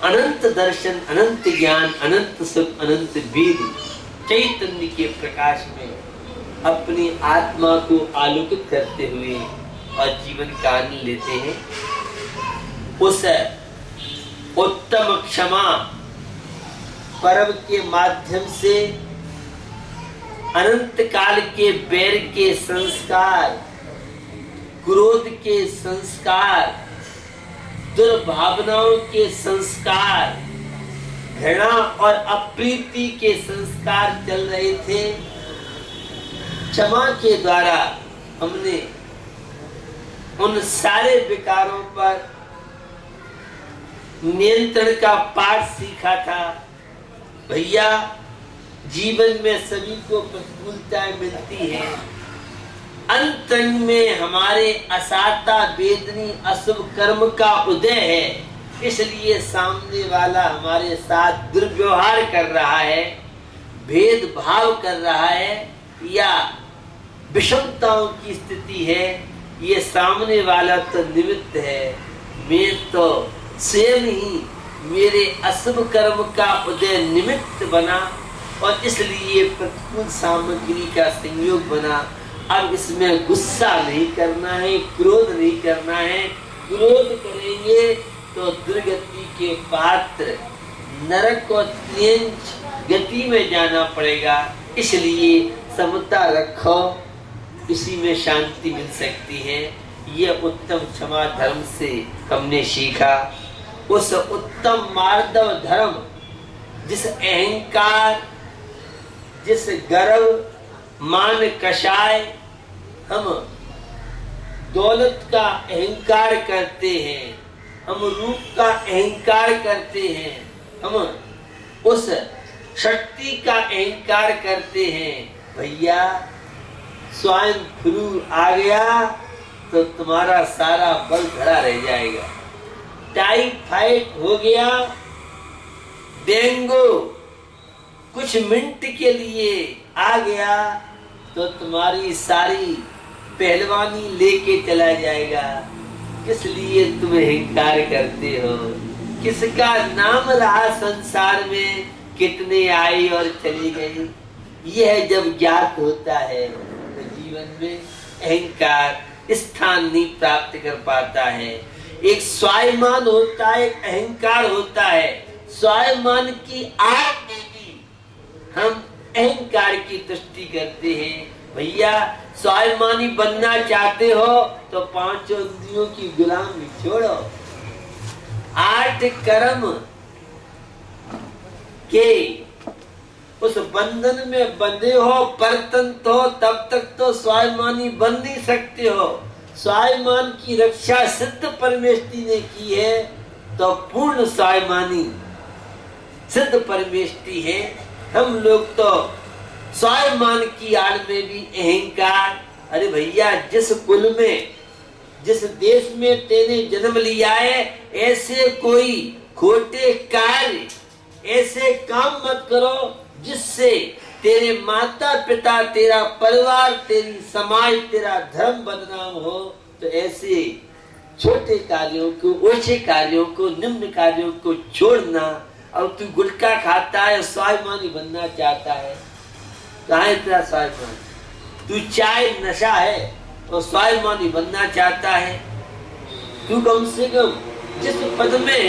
अनंत दर्शन, अनंत ज्ञान, अनंत सुख, अनंत वेद चैतन्य के प्रकाश में अपनी आत्मा को आलोकित करते हुए और जीवन का आनंद लेते हैं। उस उत्तम क्षमा पर्व के माध्यम से अनंत काल के बैर के संस्कार, क्रोध के संस्कार, दुर्भावनाओं के संस्कार, घृणा और अप्रीति के संस्कार चल रहे थे। क्षमा के द्वारा हमने उन सारे विकारों पर नियंत्रण का पाठ सीखा था। भैया, जीवन में सभी को प्रतिकूलताएं मिलती है, अंत में हमारे असाता वेदनी अशुभ कर्म का उदय है, इसलिए सामने वाला हमारे साथ दुर्व्यवहार कर रहा है, भेदभाव कर रहा है या विषमताओं की स्थिति है। ये सामने वाला तो निमित्त है, मैं तो स्वयं ही मेरे अशुभ कर्म का उदय निमित्त बना और इसलिए प्रतिकूल सामग्री का संयोग बना। अब इसमें गुस्सा नहीं करना है, क्रोध नहीं करना है। क्रोध करेंगे तो दुर्गति के पात्र नरक और त्रियंच गति में जाना पड़ेगा। इसलिए समता रखो, इसी में शांति मिल सकती है। ये उत्तम क्षमा धर्म से हमने सीखा। उस उत्तम मार्दव धर्म, जिस अहंकार, जिस गर्व, मान कषाय, हम दौलत का अहंकार करते हैं, हम रूप का अहंकार करते हैं, हम उस शक्ति का अहंकार करते हैं। भैया, स्वाइन फ्लू आ गया तो तुम्हारा सारा बल खड़ा रह जाएगा। टाइफाइड हो गया, डेंगू कुछ मिनट के लिए आ गया तो तुम्हारी सारी पहलवानी लेके चला जाएगा। किस लिए तुम अहंकार करते हो? किसका नाम रहा संसार में, कितने आए और चले गए। यह जब ज्ञात होता है तो जीवन में अहंकार स्थान नहीं प्राप्त कर पाता है। एक स्वाभिमान होता है, एक अहंकार होता है। स्वाभिमान की आग में भी हम अहंकार की तुष्टि करते हैं। भैया, स्वाभिमानी बनना चाहते हो तो पांचों इंद्रियों की गुलामी छोड़ो। 8 कर्म के उस बंधन में बंधे हो, परतंत्र हो, तब तक तो स्वाभिमानी बन नहीं सकते हो। स्वाभिमान की रक्षा सिद्ध परमेष्ठी ने की है तो पूर्ण स्वाभिमानी सिद्ध परमेष्ठी है। हम लोग तो स्वाभिमान की आड़ में भी अहंकार। अरे भैया, जिस कुल में, जिस देश में तेने जन्म लिया है, ऐसे कोई खोटे कार्य, ऐसे काम मत करो जिससे तेरे माता पिता, तेरा परिवार, तेरी समाज, तेरा धर्म बदनाम हो। तो ऐसे छोटे कार्यों को, ओछे कार्यों को, निम्न कार्यों को छोड़ना। और तू गुटखा खाता है, स्वाभिमानी बनना चाहता है, कहाँ है तेरा स्वाभिमान? तू चाय नशा है और स्वाभिमानी बनना चाहता है। तू कम से कम जिस पद में